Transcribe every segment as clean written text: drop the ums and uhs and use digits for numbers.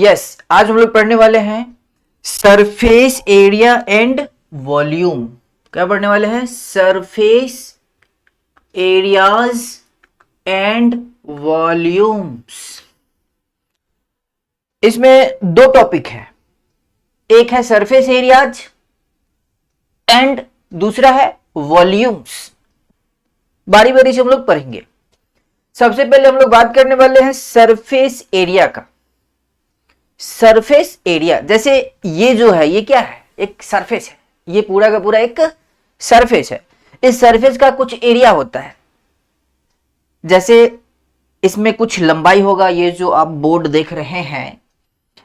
Yes, आज हम लोग पढ़ने वाले हैं सरफेस एरिया एंड वॉल्यूम। क्या पढ़ने वाले हैं? Surface areas and volumes. इसमें दो टॉपिक है, एक है सरफेस एरियाज एंड दूसरा है वॉल्यूम्स। बारी बारी से हम लोग पढ़ेंगे। सबसे पहले हम लोग बात करने वाले हैं सरफेस एरिया का। सरफेस एरिया, जैसे ये जो है ये क्या है? एक सरफेस है, ये पूरा का पूरा एक सरफेस है। इस सरफेस का कुछ एरिया होता है, जैसे इसमें कुछ लंबाई होगा, ये जो आप बोर्ड देख रहे हैं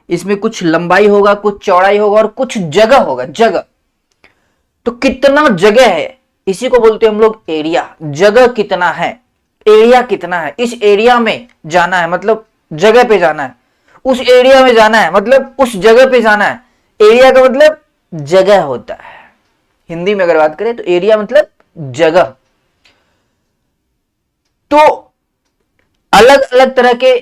इसमें कुछ लंबाई होगा, कुछ चौड़ाई होगा और कुछ जगह होगा। जगह तो कितना जगह है, इसी को बोलते हैं हम लोग एरिया। जगह कितना है, एरिया कितना है, इस एरिया में जाना है मतलब जगह पे जाना है, उस एरिया में जाना है मतलब उस जगह पे जाना है। एरिया का मतलब जगह होता है। हिंदी में अगर बात करें तो एरिया मतलब जगह। तो अलग अलग तरह के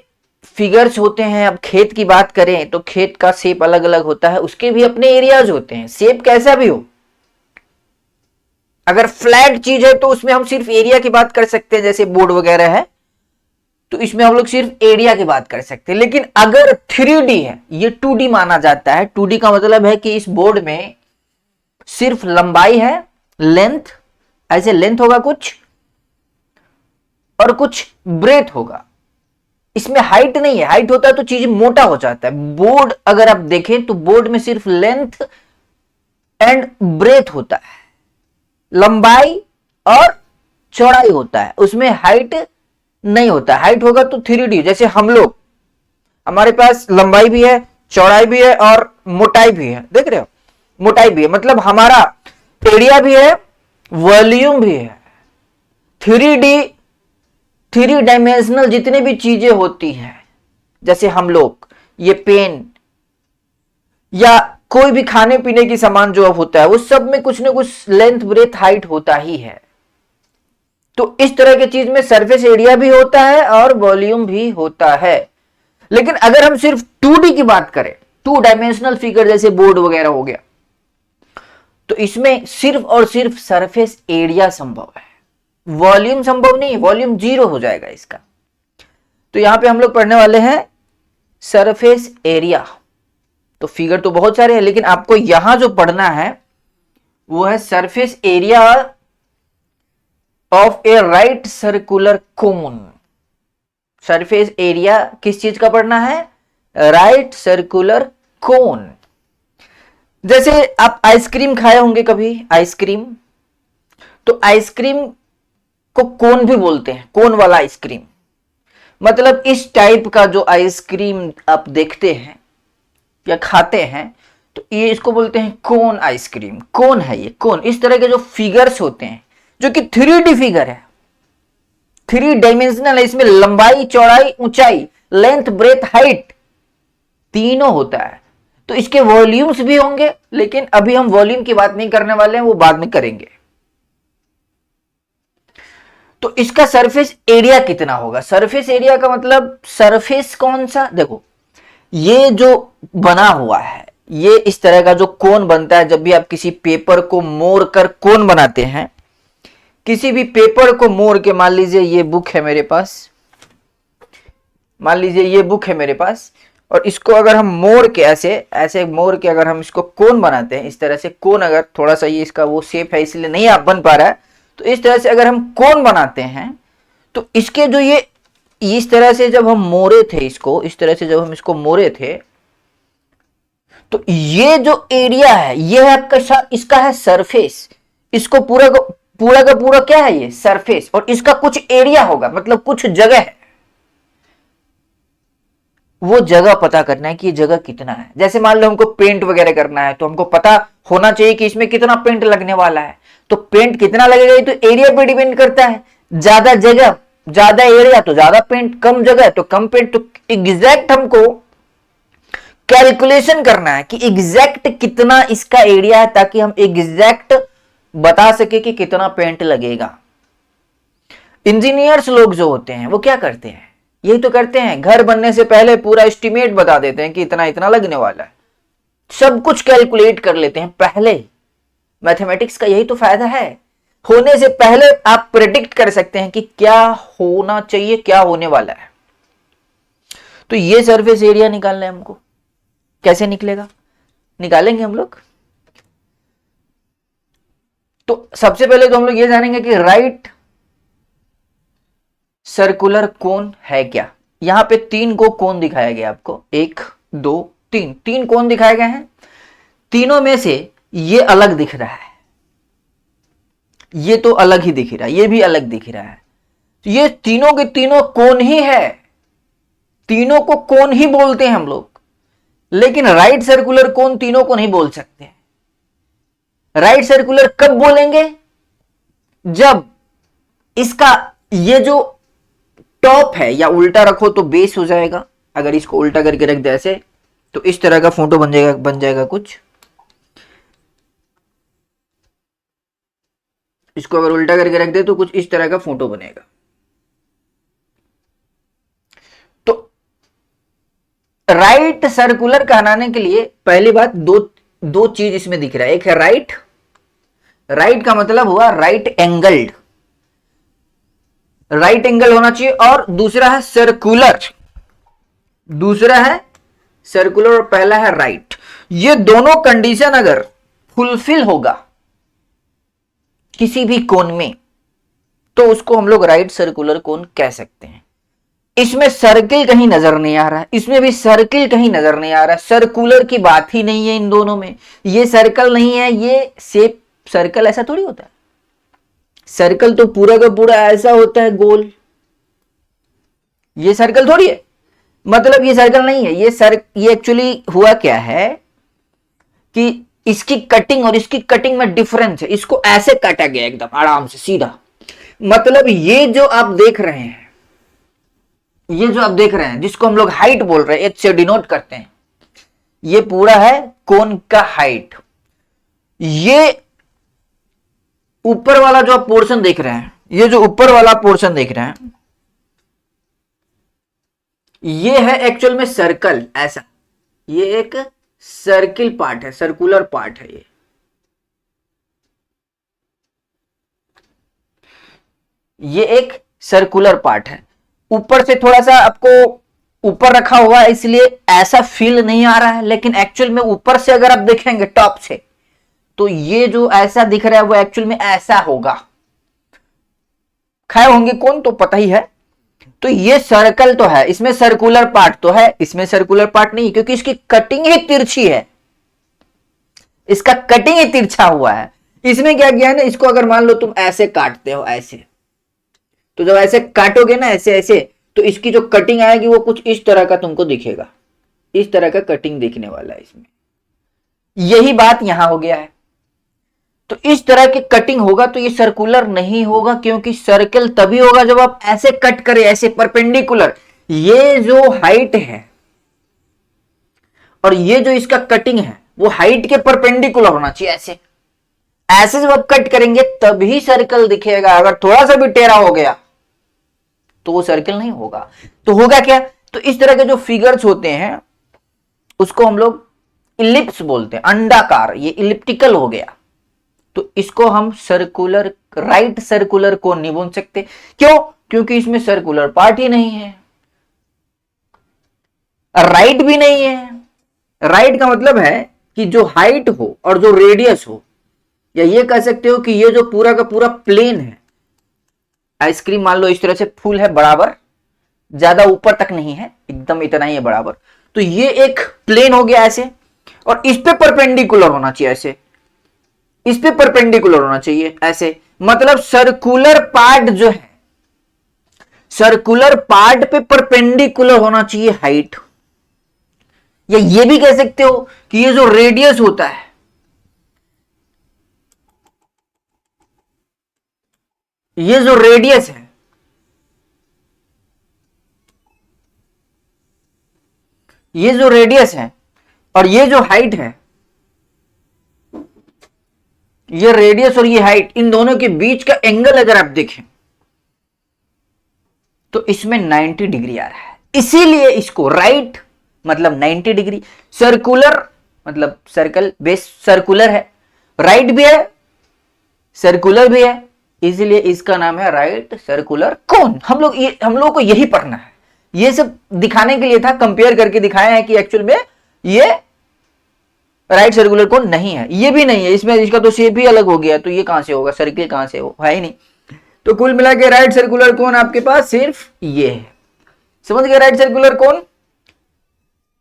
फिगर्स होते हैं। अब खेत की बात करें तो खेत का शेप अलग अलग होता है, उसके भी अपने एरियाज होते हैं, शेप कैसा भी हो। अगर फ्लैट चीज है तो उसमें हम सिर्फ एरिया की बात कर सकते हैं, जैसे बोर्ड वगैरह है तो इसमें हम लोग सिर्फ एरिया की बात कर सकते हैं। लेकिन अगर 3D है, ये 2D माना जाता है। 2D का मतलब है कि इस बोर्ड में सिर्फ लंबाई है, लेंथ, ऐसे लेंथ होगा कुछ और कुछ ब्रेथ होगा। इसमें हाइट नहीं है, हाइट होता है तो चीज मोटा हो जाता है। बोर्ड अगर आप देखें तो बोर्ड में सिर्फ लेंथ एंड ब्रेथ होता है, लंबाई और चौड़ाई होता है, उसमें हाइट नहीं होता। हाइट होगा तो 3D, जैसे हम लोग, हमारे पास लंबाई भी है, चौड़ाई भी है और मोटाई भी है। देख रहे हो, मोटाई भी है, मतलब हमारा एरिया भी है, वॉल्यूम भी है। 3 डायमेंशनल जितने भी चीजें होती हैं, जैसे हम लोग ये पेन या कोई भी खाने पीने की सामान जो अब होता है, उस सब में कुछ ना कुछ लेंथ ब्रेथ हाइट होता ही है। तो इस तरह की चीज में सरफेस एरिया भी होता है और वॉल्यूम भी होता है। लेकिन अगर हम सिर्फ 2D की बात करें, 2 डायमेंशनल फिगर जैसे बोर्ड वगैरह हो गया, तो इसमें सिर्फ और सिर्फ सरफेस एरिया संभव है, वॉल्यूम संभव नहीं है। वॉल्यूम 0 हो जाएगा इसका। तो यहां पे हम लोग पढ़ने वाले हैं सरफेस एरिया। तो फिगर तो बहुत सारे हैं, लेकिन आपको यहां जो पढ़ना है वो है surface area of A right circular cone. Surface area किस चीज का पढ़ना है? Right circular cone. जैसे आप आइसक्रीम खाए होंगे कभी, आइसक्रीम, तो आइसक्रीम को कोन भी बोलते हैं, कोन वाला आइसक्रीम। मतलब इस टाइप का जो आइसक्रीम आप देखते हैं या खाते हैं, तो ये इसको बोलते हैं कोन आइसक्रीम। कोन है ये, कोन। इस तरह के जो फिगर्स होते हैं जो कि 3D फिगर है, 3 डायमेंशनल है, इसमें लंबाई, चौड़ाई, ऊंचाई, लेंथ, ब्रेथ, हाइट तीनों होता है। तो इसके वॉल्यूम्स भी होंगे, लेकिन अभी हम वॉल्यूम की बात नहीं करने वाले हैं, वो बाद में करेंगे। तो इसका सरफेस एरिया कितना होगा? सरफेस एरिया का मतलब सरफेस कौन सा? देखो, ये जो बना हुआ है, ये इस तरह का जो कोन बनता है, जब भी आप किसी पेपर को मोड़ कर कोन बनाते हैं, किसी भी पेपर को मोड़ के, मान लीजिए ये बुक है मेरे पास, मान लीजिए ये बुक है मेरे पास, और इसको अगर हम मोड़ के ऐसे ऐसे मोड़ के अगर हम इसको कोन बनाते हैं, इस तरह से कोन, अगर थोड़ा सा ये इसका वो शेप है इसलिए नहीं आप बन पा रहा है, तो इस तरह से अगर हम कोन बनाते हैं तो इसके जो ये इस तरह से जब हम मोड़े थे इसको, इस तरह से जब हम इसको मोड़े थे, तो ये जो एरिया है ये है आपका, इसका है सरफेस। इसको पूरा का पूरा क्या है? ये सरफेस। और इसका कुछ एरिया होगा, मतलब कुछ जगह है, वो जगह पता करना है कि ये जगह कितना है। जैसे मान लो हमको पेंट वगैरह करना है, तो हमको पता होना चाहिए कि इसमें कितना पेंट लगने वाला है। तो पेंट कितना लगेगा ये तो एरिया पे डिपेंड करता है। ज्यादा जगह, ज्यादा एरिया तो ज्यादा पेंट, कम जगह तो कम पेंट। तो एग्जैक्ट हमको कैलकुलेशन करना है कि एग्जैक्ट कितना इसका एरिया है, ताकि हम एग्जैक्ट बता सके कि कितना पेंट लगेगा। इंजीनियर्स लोग जो होते हैं वो क्या करते हैं? यही तो करते हैं, घर बनने से पहले पूरा एस्टिमेट बता देते हैं कि इतना इतना लगने वाला है, सब कुछ कैलकुलेट कर लेते हैं पहले। मैथमेटिक्स का यही तो फायदा है, होने से पहले आप प्रेडिक्ट कर सकते हैं कि क्या होना चाहिए, क्या होने वाला है। तो ये सरफेस एरिया निकालना है हमको, कैसे निकलेगा, निकालेंगे हम लोग। तो सबसे पहले तो हम लोग ये जानेंगे कि राइट सर्कुलर कोन है क्या। यहां पे 3 को कोन दिखाया गया आपको, 1 2 3, 3 कोन दिखाए गए हैं। तीनों में से ये अलग दिख रहा है, ये तो अलग ही दिख रहा है, ये भी अलग दिख रहा है। तो ये तीनों के तीनों कोन ही है, तीनों को कोन ही बोलते हैं हम लोग। लेकिन राइट सर्कुलर कोन तीनों को नहीं बोल सकते। राइट सर्कुलर कब बोलेंगे, जब इसका ये जो टॉप है, या उल्टा रखो तो बेस हो जाएगा, अगर इसको उल्टा करके रख दे ऐसे तो इस तरह का फोटो बन जाएगा कुछ। इसको अगर उल्टा करके रख दे तो कुछ इस तरह का फोटो बनेगा। तो राइट सर्कुलर कहलाने के लिए पहली बात दो चीज इसमें दिख रहा है। एक है राइट, राइट का मतलब हुआ राइट एंगल्ड, राइट एंगल होना चाहिए। और दूसरा है सर्कुलर, दूसरा है सर्कुलर और पहला है राइट। ये दोनों कंडीशन अगर फुलफिल होगा किसी भी कोन में तो उसको हम लोग राइट सर्कुलर कोन कह सकते हैं। इसमें सर्किल कहीं नजर नहीं आ रहा है, इसमें भी सर्किल कहीं नजर नहीं आ रहा है, सर्कुलर की बात ही नहीं है इन दोनों में। ये सर्कल नहीं है, ये शेप सर्कल ऐसा थोड़ी होता है, सर्कल तो पूरा का पूरा ऐसा होता है गोल, ये सर्कल थोड़ी है। मतलब ये सर्कल नहीं है, ये एक्चुअली हुआ क्या है कि इसकी कटिंग और इसकी कटिंग में डिफरेंस है। इसको ऐसे काटा गया एकदम आराम से सीधा। मतलब ये जो आप देख रहे हैं, ये जो आप देख रहे हैं जिसको हम लोग हाइट बोल रहे हैं, एच से डिनोट करते हैं, ये पूरा है कोन का हाइट। ये ऊपर वाला जो आप पोर्शन देख रहे हैं, ये जो ऊपर वाला पोर्शन देख रहे हैं, ये है एक्चुअल में सर्कल। ऐसा ये एक सर्किल पार्ट है, सर्कुलर पार्ट है ये एक सर्कुलर पार्ट है। ऊपर से थोड़ा सा आपको ऊपर रखा हुआ है इसलिए ऐसा फील नहीं आ रहा है, लेकिन एक्चुअल में ऊपर से अगर आप देखेंगे टॉप से तो ये जो ऐसा दिख रहा है वो एक्चुअल में ऐसा होगा। खाए होंगे कौन तो पता ही है। तो ये सर्कल तो है, इसमें सर्कुलर पार्ट तो है, इसमें सर्कुलर पार्ट नहीं, क्योंकि इसकी कटिंग ही तिरछी है, इसका कटिंग ही तिरछा हुआ है। इसमें क्या किया है ना, इसको अगर मान लो तुम ऐसे काटते हो ऐसे, तो जब ऐसे काटोगे ना ऐसे ऐसे, तो इसकी जो कटिंग आएगी वो कुछ इस तरह का तुमको दिखेगा, इस तरह का कटिंग दिखने वाला है इसमें। यही बात यहां हो गया है। तो इस तरह की कटिंग होगा तो ये सर्कुलर नहीं होगा, क्योंकि सर्कल तभी होगा जब आप ऐसे कट करें, ऐसे परपेंडिकुलर। ये जो हाइट है और ये जो इसका कटिंग है वो हाइट के परपेंडिकुलर होना चाहिए। ऐसे ऐसे जब आप कट करेंगे तभी सर्कल दिखेगा। अगर थोड़ा सा भी टेढ़ा हो गया तो वो सर्कल नहीं होगा। तो होगा क्या, तो इस तरह के जो फिगर्स होते हैं उसको हम लोग इलिप्स बोलते हैं, अंडाकार। ये इलिप्टिकल हो गया, तो इसको हम सर्कुलर, राइट सर्कुलर कोन नहीं बोल सकते। क्यों, क्योंकि इसमें सर्कुलर पार्ट ही नहीं है, राइट भी नहीं है। राइट का मतलब है कि जो हाइट हो और जो रेडियस हो, या ये कह सकते हो कि ये जो पूरा का पूरा प्लेन है, आइसक्रीम मान लो इस तरह से फुल है बराबर, ज्यादा ऊपर तक नहीं है, एकदम इतना ही है बराबर। तो ये एक प्लेन हो गया ऐसे, और इस पे परपेंडिकुलर होना चाहिए ऐसे, इस पे परपेंडिकुलर होना चाहिए ऐसे। मतलब सर्कुलर पार्ट जो है, सर्कुलर पार्ट पे परपेंडिकुलर होना चाहिए हाइट। या ये भी कह सकते हो कि ये जो रेडियस होता है, ये जो रेडियस है, ये जो रेडियस है और ये जो हाइट है, ये रेडियस और ये हाइट, इन दोनों के बीच का एंगल अगर आप देखें तो इसमें 90 डिग्री आ रहा है, इसीलिए इसको राइट मतलब 90 डिग्री, सर्कुलर मतलब सर्कल बेस सर्कुलर है, राइट भी है सर्कुलर भी है, इसीलिए इसका नाम है राइट सर्कुलर कोन। हम लोग को यही पढ़ना है, ये सब दिखाने के लिए था, कंपेयर करके दिखाया है कि एक्चुअल में ये राइट सर्कुलर कोन नहीं है, ये भी नहीं है, इसमें इसका तो शेप ही अलग हो गया, तो ये कहां से होगा, सर्किल कहां से हो, है ही नहीं। तो कुल मिला के राइट सर्कुलर कोन आपके पास सिर्फ ये है, समझ गए। राइट सर्कुलर कोन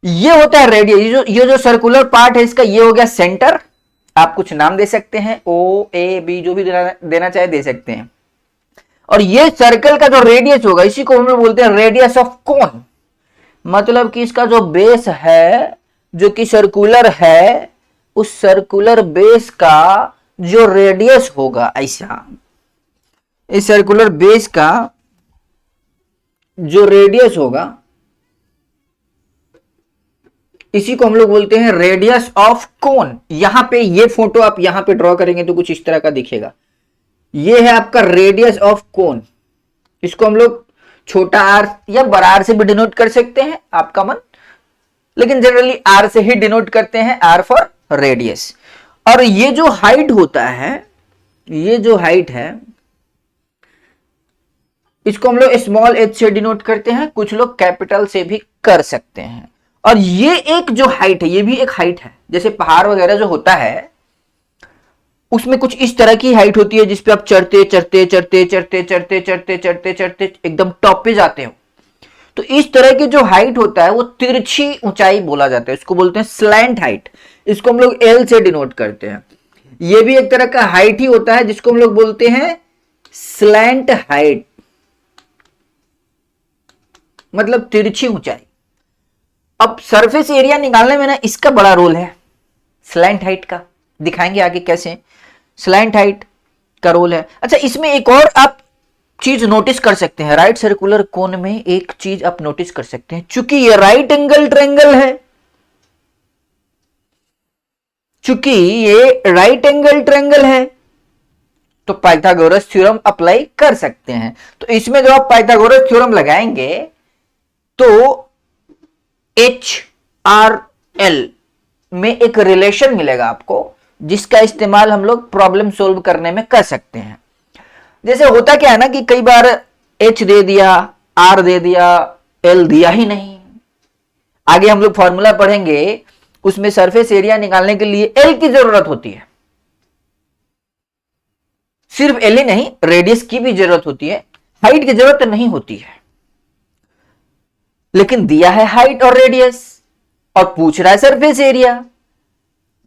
ये होता है रेडियस, ये जो सर्कुलर पार्ट है इसका, ये हो गया सेंटर, आप कुछ नाम दे सकते हैं, ओ ए बी जो भी देना चाहे दे सकते हैं। और ये सर्कल का जो रेडियस होगा इसी को हम लोग बोलते हैं रेडियस ऑफ कोन, मतलब कि इसका जो बेस है जो कि सर्कुलर है, उस सर्कुलर बेस का जो रेडियस होगा, ऐसा इस सर्कुलर बेस का जो रेडियस होगा इसी को हम लोग बोलते हैं रेडियस ऑफ कोन। यहां पे ये फोटो आप यहां पे ड्रॉ करेंगे तो कुछ इस तरह का दिखेगा, ये है आपका रेडियस ऑफ कोन, इसको हम लोग छोटा आर या बड़ा आर से भी डिनोट कर सकते हैं, आपका मन, लेकिन जनरली आर से ही डिनोट करते हैं, आर फॉर रेडियस। और ये जो हाइट होता है, ये जो हाइट है इसको हम लोग स्मॉल एच से डिनोट करते हैं, कुछ लोग कैपिटल से भी कर सकते हैं। और ये एक जो हाइट है ये भी एक हाइट है, जैसे पहाड़ वगैरह जो होता है उसमें कुछ इस तरह की हाइट होती है जिसपे आप चढ़ते चढ़ते चढ़ते चढ़ते चढ़ते चढ़ते चढ़ते चढ़ते एकदम टॉप पे जाते हो। तो इस तरह की जो हाइट होता है वो तिरछी ऊंचाई बोला जाता है, इसको बोलते हैं स्लैंट हाइट, इसको हम लोग एल से डिनोट करते हैं। ये भी एक तरह का हाइट ही होता है जिसको हम लोग बोलते हैं स्लैंट हाइट, मतलब तिरछी ऊंचाई। अब सरफेस एरिया निकालने में ना इसका बड़ा रोल है, स्लैंट हाइट का, दिखाएंगे आगे कैसे स्लैंट हाइट का रोल है। अच्छा, इसमें एक और आप चीज नोटिस कर सकते हैं, राइट सर्कुलर कोन में एक चीज आप नोटिस कर सकते हैं, चूंकि ये राइट एंगल ट्रायंगल है, चूंकि ये राइट एंगल ट्रायंगल है तो पाइथागोरस थ्योरम अप्लाई कर सकते हैं। तो इसमें जो आप पाइथागोरस थ्योरम लगाएंगे तो एच आर एल में एक रिलेशन मिलेगा आपको, जिसका इस्तेमाल हम लोग प्रॉब्लम सोल्व करने में कर सकते हैं। जैसे होता क्या है ना कि कई बार एच दे दिया, आर दे दिया, एल दिया ही नहीं। आगे हम लोग फॉर्मूला पढ़ेंगे, उसमें सरफेस एरिया निकालने के लिए एल की जरूरत होती है, सिर्फ एल ही नहीं रेडियस की भी जरूरत होती है, हाइट की जरूरत नहीं होती है। लेकिन दिया है हाइट और रेडियस और पूछ रहा है सरफेस एरिया,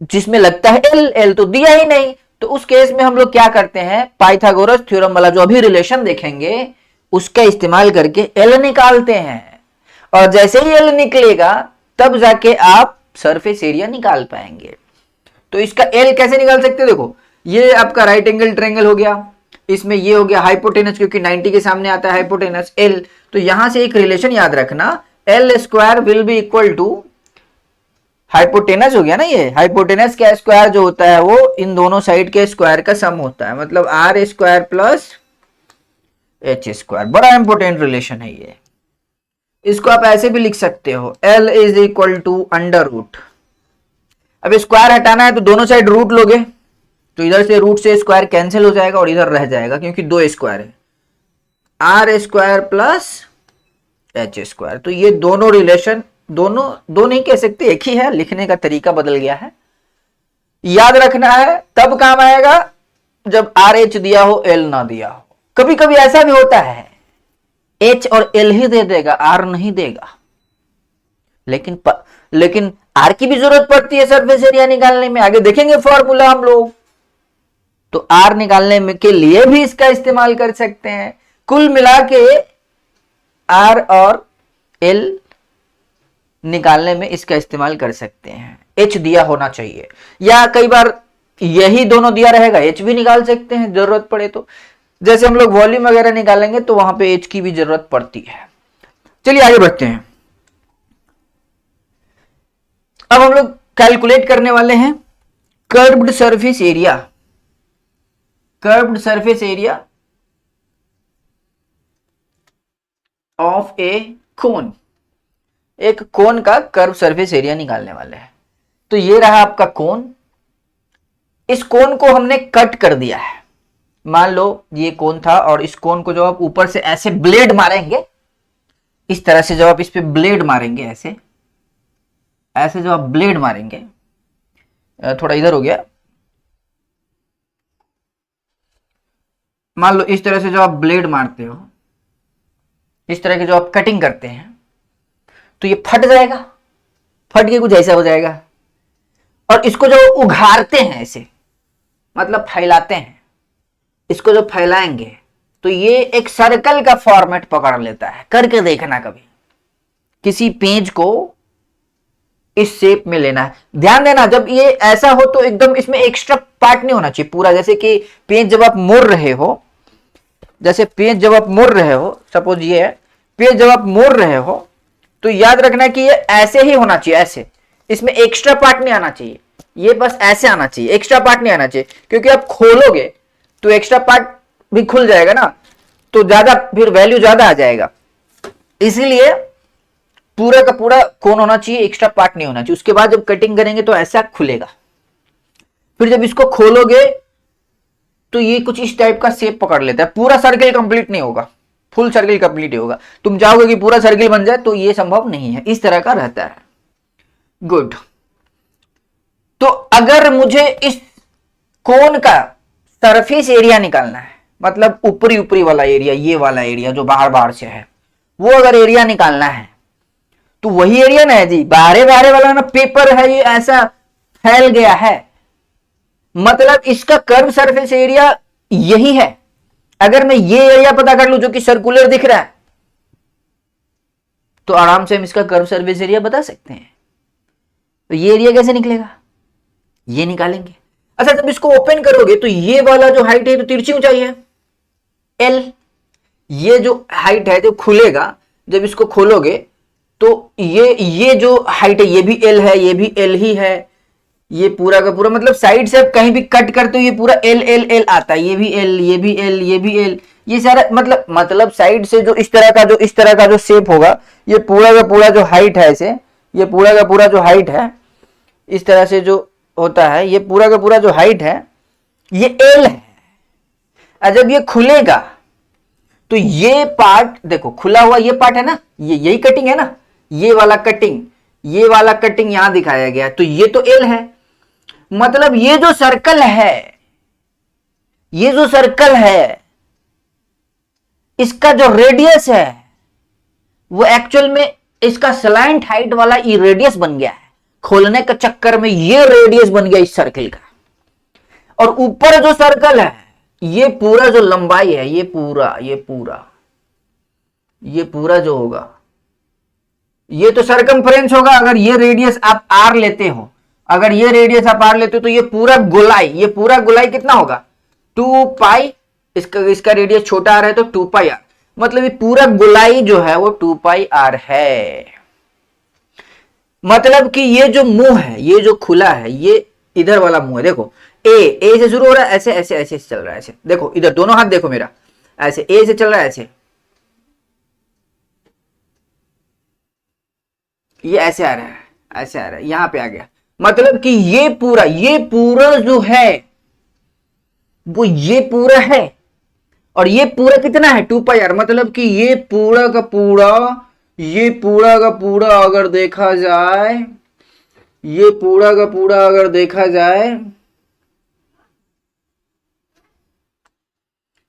जिसमें लगता है एल, एल तो दिया ही नहीं। तो उस केस में हम लोग क्या करते हैं, पाइथागोरस थ्योरम वाला जो अभी रिलेशन देखेंगे उसका इस्तेमाल करके एल निकालते हैं, और जैसे ही एल निकलेगा तब जाके आप सरफेस एरिया निकाल पाएंगे। तो इसका एल कैसे निकाल सकते हैं, देखो ये आपका राइट एंगल ट्रायंगल हो गया, इसमें ये हो गया हाइपोटेनस, क्योंकि 90 के सामने आता है हाइपोटेनस एल, तो यहां से एक रिलेशन याद रखना, l square will be equal to hypotenuse हो गया ना, ये हाइपोटेनस का स्क्वायर जो होता है वो इन दोनों साइड के स्क्वायर का सम होता है, मतलब r square plus h square. बड़ा इंपॉर्टेंट रिलेशन है ये, इसको आप ऐसे भी लिख सकते हो, l is equal to under root. अब स्क्वायर हटाना है तो दोनों साइड रूट लोगे, तो इधर से रूट से स्क्वायर कैंसिल हो जाएगा और इधर रह जाएगा, क्योंकि दो स्क्वायर है, r square plus h square. तो ये दोनों रिलेशन, दोनों दो नहीं कह सकते, एक ही है, लिखने का तरीका बदल गया है, याद रखना है, तब काम आएगा जब आर एच दिया हो एल ना दिया हो। कभी कभी ऐसा भी होता है एच और एल ही दे देगा, आर नहीं देगा, लेकिन आर की भी जरूरत पड़ती है सरफेस एरिया निकालने में, आगे देखेंगे फॉर्मूला हम लोग, तो आर निकालने में के लिए भी इसका इस्तेमाल कर सकते हैं। कुल मिला के आर और एल निकालने में इसका इस्तेमाल कर सकते हैं। एच दिया होना चाहिए, या कई बार यही दोनों दिया रहेगा, एच भी निकाल सकते हैं जरूरत पड़े तो, जैसे हम लोग वॉल्यूम वगैरह निकालेंगे तो वहां पे एच की भी जरूरत पड़ती है। चलिए आगे बढ़ते हैं, अब हम लोग कैलकुलेट करने वाले हैं curved surface area. Curved surface area of a cone, एक कोन का कर्व सरफेस एरिया निकालने वाले हैं। तो ये रहा आपका कोन, इस कोन को हमने कट कर दिया है। मान लो ये कोन था और इस कोन को जब आप ऊपर से ऐसे ब्लेड मारेंगे, इस तरह से जब आप इस पे ब्लेड मारेंगे, ऐसे ऐसे जब आप ब्लेड मारेंगे, थोड़ा इधर हो गया, मान लो इस तरह से जब आप ब्लेड मारते हो, इस तरह के जो आप कटिंग करते हैं, तो ये फट जाएगा, फट के कुछ ऐसा हो जाएगा। और इसको जो उघाड़ते हैं ऐसे, मतलब फैलाते हैं, इसको जो फैलाएंगे तो ये एक सर्कल का फॉर्मेट पकड़ लेता है। करके देखना कभी, किसी पेज को इस शेप में लेना है। ध्यान देना, जब ये ऐसा हो तो एकदम इसमें एक्स्ट्रा पार्ट नहीं होना चाहिए पूरा। जैसे कि पेज जब आप मोड़ रहे हो, जैसे पेज जब आप मोड़ रहे हो, सपोज ये है पेज, जब आप मोड़ रहे हो तो याद रखना कि ये ऐसे ही होना चाहिए, ऐसे, इसमें एक्स्ट्रा पार्ट नहीं आना चाहिए, ये बस ऐसे आना चाहिए, एक्स्ट्रा पार्ट नहीं आना चाहिए। क्योंकि आप खोलोगे तो एक्स्ट्रा पार्ट भी खुल जाएगा ना, तो ज्यादा फिर वैल्यू ज्यादा आ जाएगा। इसीलिए पूरा का पूरा कोन होना चाहिए, एक्स्ट्रा पार्ट नहीं होना चाहिए। उसके बाद जब कटिंग करेंगे तो ऐसा खुलेगा। फिर जब इसको खोलोगे तो ये कुछ इस टाइप का शेप पकड़ लेता है। पूरा सर्किल कंप्लीट नहीं होगा, फुल सर्किल कंप्लीट ही होगा। तुम चाहोगे कि पूरा सर्किल बन जाए तो ये संभव नहीं है, इस तरह का रहता है। गुड। तो अगर मुझे इस कोन का सरफेस एरिया निकालना है, मतलब ऊपरी ऊपरी वाला एरिया, ये वाला एरिया जो बाहर बाहर से है, वो अगर एरिया निकालना है तो वही एरिया ना है जी, बाहरे बाहरे वाला ना पेपर है, ये ऐसा फैल गया है, मतलब इसका कर्व सरफेस एरिया यही है। अगर मैं ये एरिया पता कर लूं जो कि सर्कुलर दिख रहा है, तो आराम से हम इसका कर्व सरफेस एरिया बता सकते हैं। तो ये एरिया कैसे निकलेगा, ये निकालेंगे। अच्छा, जब इसको ओपन करोगे तो ये वाला जो हाइट है तो तिरछी ऊंचाई है L, ये जो हाइट है जो खुलेगा, जब इसको खोलोगे तो ये जो हाइट है ये भी L है, ये भी L ही है, ये पूरा का पूरा, मतलब साइड से आप कहीं भी कट करते हो ये पूरा L L L आता है, ये भी L, ये भी L, ये भी L, ये सारा मतलब साइड से जो इस तरह का जो शेप होगा, ये पूरा का पूरा जो हाइट है ऐसे, ये पूरा का पूरा जो हाइट है इस तरह से जो होता है, ये पूरा का पूरा जो हाइट है ये L है। और जब ये खुलेगा तो ये पार्ट देखो, खुला हुआ ये पार्ट है ना, ये यही कटिंग है ना, ये वाला कटिंग यहां दिखाया गया, तो ये तो L है। मतलब ये जो सर्कल है, इसका जो रेडियस है वो एक्चुअल में इसका स्लैंट हाइट वाला ये रेडियस बन गया है। खोलने के चक्कर में ये रेडियस बन गया इस सर्कल का। और ऊपर जो सर्कल है, ये पूरा जो लंबाई है, ये पूरा जो होगा, ये तो सरकमफ्रेंस होगा। अगर ये रेडियस आप R लेते हो, तो ये पूरा गोलाई कितना होगा, 2 पाई, इसका रेडियस छोटा r है तो 2 पाई r, मतलब ये पूरा गोलाई जो है वो 2 पाई r है। मतलब कि ये जो मुंह है, ये जो खुला है, ये इधर वाला मुंह है, देखो ए से शुरू हो रहा है, ऐसे ऐसे ऐसे चल रहा है, ऐसे देखो, इधर दोनों हाथ देखो मेरा, ऐसे ए से चल रहा है, ऐसे ये ऐसे आ रहा है, यहां पे आ गया। मतलब कि ये पूरा जो है वो ये पूरा है, और ये पूरा कितना है 2 पाई r, मतलब कि ये पूरा का पूरा अगर देखा जाए, ये पूरा का पूरा अगर देखा जाए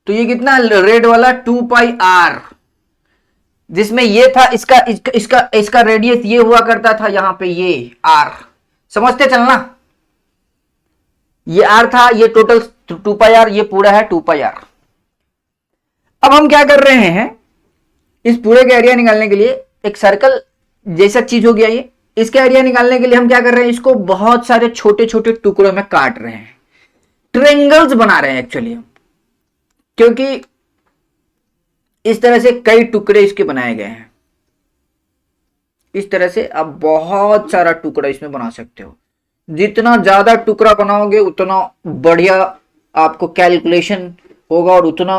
तो ये कितना, रेड वाला 2 पाई r, जिसमें ये था इसका रेडियस ये हुआ करता था, यहां पे ये r, समझते चलना, ये r था, ये टोटल 2 पाई r, ये पूरा है 2 पाई r। अब हम क्या कर रहे हैं, इस पूरे का एरिया निकालने के लिए, एक सर्कल जैसा चीज हो गया ये, इसका एरिया निकालने के लिए हम क्या कर रहे हैं, इसको बहुत सारे छोटे छोटे टुकड़ों में काट रहे हैं, ट्रायंगल्स बना रहे हैं एक्चुअली हम, क्योंकि इस तरह से कई टुकड़े इसके बनाए गए हैं। इस तरह से आप बहुत सारा टुकड़ा इसमें बना सकते हो। जितना ज्यादा टुकड़ा बनाओगे उतना बढ़िया आपको कैलकुलेशन होगा और उतना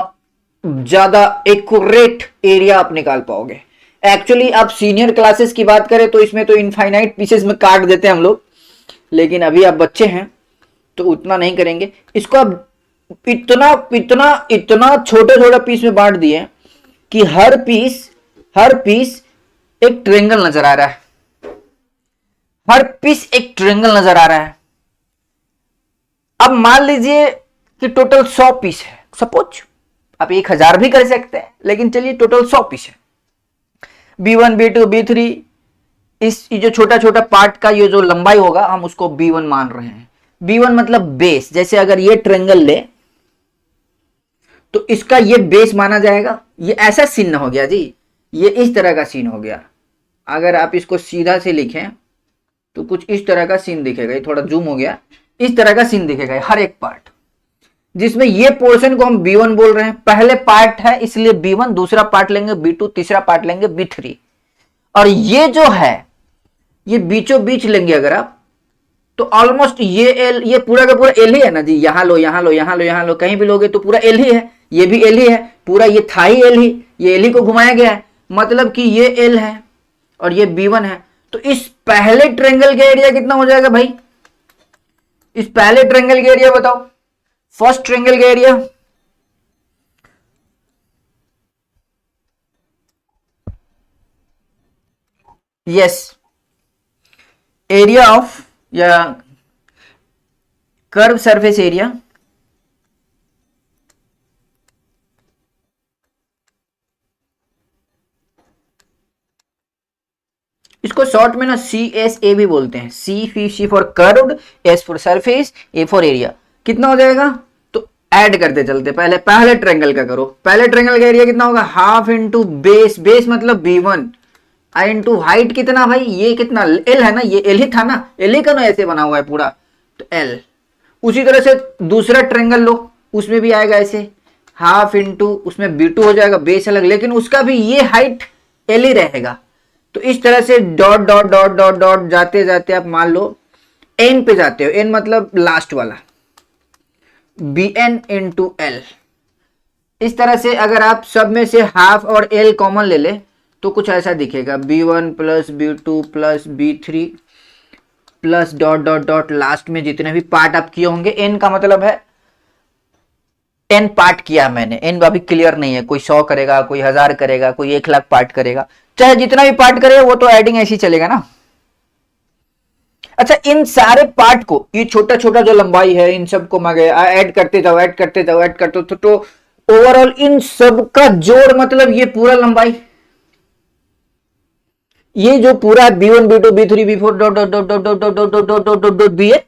ज्यादा एक्यूरेट एरिया आप निकाल पाओगे। एक्चुअली आप सीनियर क्लासेस की बात करें तो इसमें तो इनफाइनाइट पीसेस में काट देते हैं हम लोग, लेकिन अभी आप बच्चे हैं तो उतना नहीं करेंगे। इसको आप इतना इतना इतना छोटे छोटे पीस में बांट दिए कि हर पीस एक ट्रायंगल नजर आ रहा है, हर पीस एक ट्रायंगल नजर आ रहा है। अब मान लीजिए कि टोटल 100 पीस है, सपोज आप 1000 भी कर सकते हैं, लेकिन चलिए टोटल 100 पीस है। B1 B2 B3, इस जो छोटा छोटा पार्ट का ये जो लंबाई होगा हम उसको B1 मान रहे हैं। B1 मतलब बेस, जैसे अगर ये ट्रायंगल ले तो इसका ये बेस माना जाएगा। ये ऐसा सीन हो गया जी, ये इस तरह का सीन हो गया। अगर आप इसको सीधा से लिखें तो कुछ इस तरह का सीन दिखेगा, ये थोड़ा जूम हो गया, इस तरह का सीन दिखेगा हर एक पार्ट, जिसमें ये पोर्शन को हम B1 बोल रहे हैं। पहले पार्ट है इसलिए B1, दूसरा पार्ट लेंगे B2, तीसरा पार्ट लेंगे B3, और ये जो है ये बीचों बीच लेंगे अगर आप तो ऑलमोस्ट ये एल, ये पूरा का पूरा एल ही है ना जी। यहां लो यहां लो यहां लो यहां लो, कहीं भी लोगे तो पूरा एल ही है, ये भी एल ही है, पूरा ये था ही एल ही, ये एल ही को घुमाया गया है, मतलब कि ये एल है और ये B1 है। तो इस पहले ट्रायंगल का एरिया कितना हो जाएगा भाई? इस पहले ट्रायंगल का एरिया बताओ, फर्स्ट ट्रायंगल का एरिया। यस, एरिया ऑफ या कर्व सरफेस एरिया इसको शॉर्ट में ना CSA भी बोलते हैं। C for curved, S for surface, A for area. कितना हो जाएगा? तो ऐड करते चलते, पहले ट्रायंगल का करो। पहले ट्रायंगल का एरिया कितना होगा? हाफ इंटू बेस, बेस मतलब B1 इंटू हाइट कितना भाई? ये कितना L है ना, ये L ही था ना, L ही का ना ऐसे बना हुआ है पूरा, तो L। उसी तरह से दूसरा ट्रायंगल लो, उसमें भी आएगा ऐसे हाफ इंटू, उसमें B2 हो जाएगा, बेस अलग, लेकिन उसका भी ये हाइट L ही रहेगा। तो इस तरह से dot dot dot dot dot जाते जाते आप मान लो N पे जाते हो, N मतलब लास्ट वाला, BN इंटू L। इस तरह से अगर आप सब में से हाफ और L कॉमन ले ले तो कुछ ऐसा दिखेगा, B1 plus B2 plus B3 plus dot dot dot, last में जितने भी पार्ट आप किए होंगे। N का मतलब है 10 पार्ट किया मैंने, N अभी क्लियर नहीं है, कोई 100 करेगा, कोई 1000 करेगा, कोई 1,00,000 पार्ट करेगा, चाहे जितना भी पार्ट करेगा वो तो एडिंग ऐसे ही चलेगा ना। अच्छा, इन सारे पार्ट को, ये छोटा छोटा जो लंबाई है, इन सबको मैं ऐड करते जाओ ऐड करते जाओ ऐड करते जाओ, तो ओवरऑल इन सब का जोड़ मतलब ये पूरा लंबाई, ये जो पूरा B1 B2 B3 B4 dot dot dot dot dot dot dot dot dot dot dot dot b है,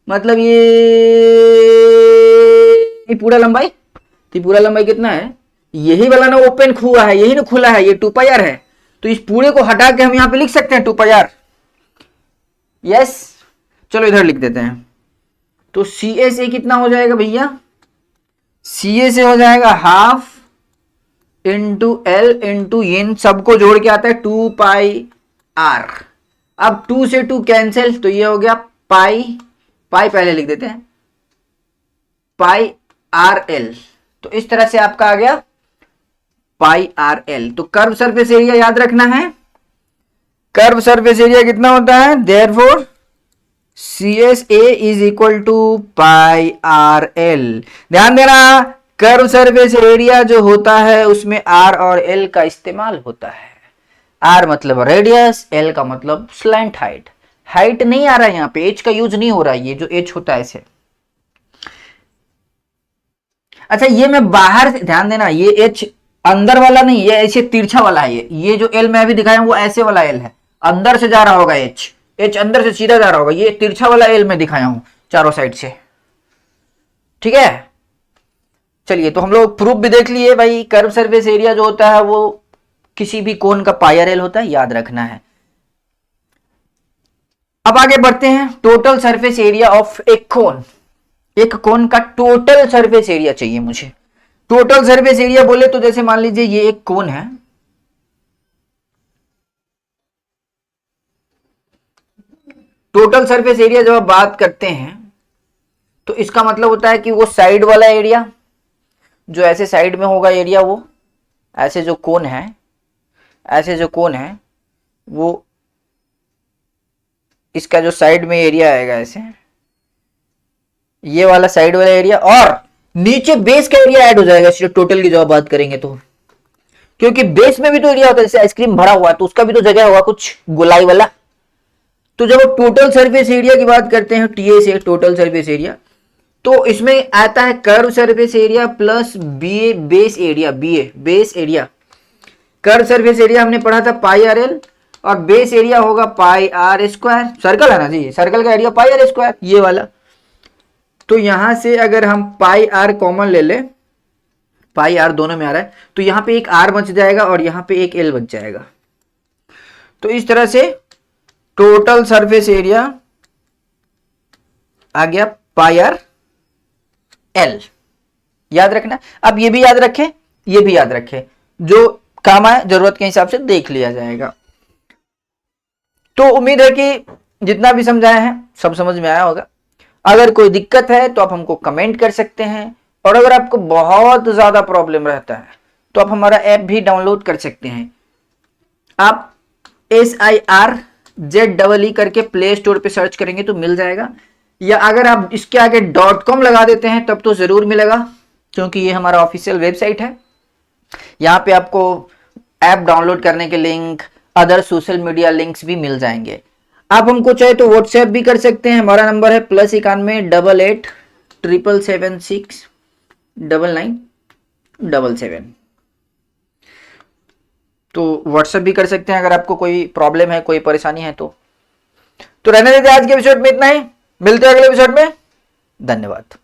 मतलब ये पूरा लंबाई। तो पूरा लंबाई कितना है? यही वाला ना ओपन हुआ है, यही ना खुला है, ये 2πr है। तो इस पूरे को हटा के हम यहां पे लिख सकते हैं 2πr। यस, चलो इधर लिख देते हैं। तो CSA कितना हो जाएगा भैया? CSA हो जाएगा हाफ इंटू L इंटू इन सबको जोड़ के आता है 2πr। अब 2 से 2 कैंसिल, तो ये हो गया पाई, पाई पहले लिख देते हैं, पाई RL। तो इस तरह से आपका आ गया पाई RL। तो कर्व सरफेस एरिया याद रखना है, कर्व सरफेस एरिया कितना होता है? Therefore CSA is equal to pi RL। ध्यान देना, कर्व सरफेस एरिया जो होता है उसमें R और L का इस्तेमाल होता है। R मतलब रेडियस, L का मतलब स्लैंट हाइट। हाइट नहीं आ रहा है यहाँ पे, H का यूज नहीं हो रहा है, ये जो H होता है ऐसे। अच्छा, ये मैं बाहर से, ध्यान देना, ये H अंदर वाला नहीं, ये ऐसे तिरछा वाला है। ये जो L मैं अभी दिखाया वो ऐसे वाला L है, अंदर से जा रहा होगा H अंदर से सीधा जा रहा होगा। ये तिरछा वाला L मैं दिखाया हूं चारों साइड से, ठीक है। चलिए, तो हम लोग प्रूफ भी देख लिए भाई, कर्व सरफेस एरिया जो होता है वो किसी भी कोन का पाई RL होता है, याद रखना है। अब आगे बढ़ते हैं, टोटल सरफेस एरिया ऑफ एक कोन। एक कोन का टोटल सरफेस एरिया चाहिए मुझे। टोटल सरफेस एरिया बोले तो जैसे मान लीजिए ये एक कोन है, टोटल सरफेस एरिया जब आप बात करते हैं तो इसका मतलब होता है कि वो साइड वाला एरिया जो ऐसे साइड में होगा एरिया, वो ऐसे जो कोन है, ऐसे जो कोन है वो इसका जो साइड में एरिया आएगा ऐसे, ये वाला साइड वाला एरिया, और नीचे बेस का एरिया ऐड हो जाएगा टोटल की जो आप बात करेंगे तो, क्योंकि बेस में भी तो एरिया होता है, जैसे आइसक्रीम भरा हुआ है तो उसका भी तो जगह होगा कुछ गोलाई वाला। तो जब आप टोटल सरफेस एरिया की बात करते हैं टीए से, टोटल सरफेस एरिया, तो इसमें आता है curve surface area plus BA base area, BA base area. Curve surface area हमने पढ़ा था पाई आर एल, और बेस एरिया होगा पाई आर स्क्वायर। सर्कल है ना जी, सर्कल का एरिया पाई आर स्क्वायर, ये वाला। तो यहां से अगर हम पाई आर कॉमन ले ले, पाई आर दोनों में आ रहा है, तो यहां पे एक आर बच जाएगा और यहां पे एक एल बच जाएगा। तो इस तरह से टोटल सरफेस एरिया आ गया पाई आर एल। याद रखना। अब ये भी याद रखें, ये भी याद रखें, जो काम आए जरूरत के हिसाब से देख लिया जाएगा। तो उम्मीद है कि जितना भी समझाया है सब समझ में आया होगा। अगर कोई दिक्कत है तो आप हमको कमेंट कर सकते हैं, और अगर आपको बहुत ज्यादा प्रॉब्लम रहता है तो आप हमारा ऐप भी डाउनलोड कर सकते हैं। आप SIRZEE करके प्ले स्टोर पे सर्च करेंगे तो मिल जाएगा, या अगर आप इसके आगे .com लगा देते हैं तब तो जरूर मिलेगा, क्योंकि ये हमारा ऑफिशियल वेबसाइट है। यहाँ पे आपको ऐप डाउनलोड करने के link, other social media links भी मिल जाएंगे। आप हमको चाहे तो व्हाट्सएप भी कर सकते हैं, हमारा नंबर है +91 88 776 9977। तो व्हाट्सएप भी कर सकते हैं अगर आपको कोई प्रॉब्लम है, कोई परेशानी है तो रहने देते आज के एपिसोड में इतना ही। मिलते हैं अगले एपिसोड में। धन्यवाद।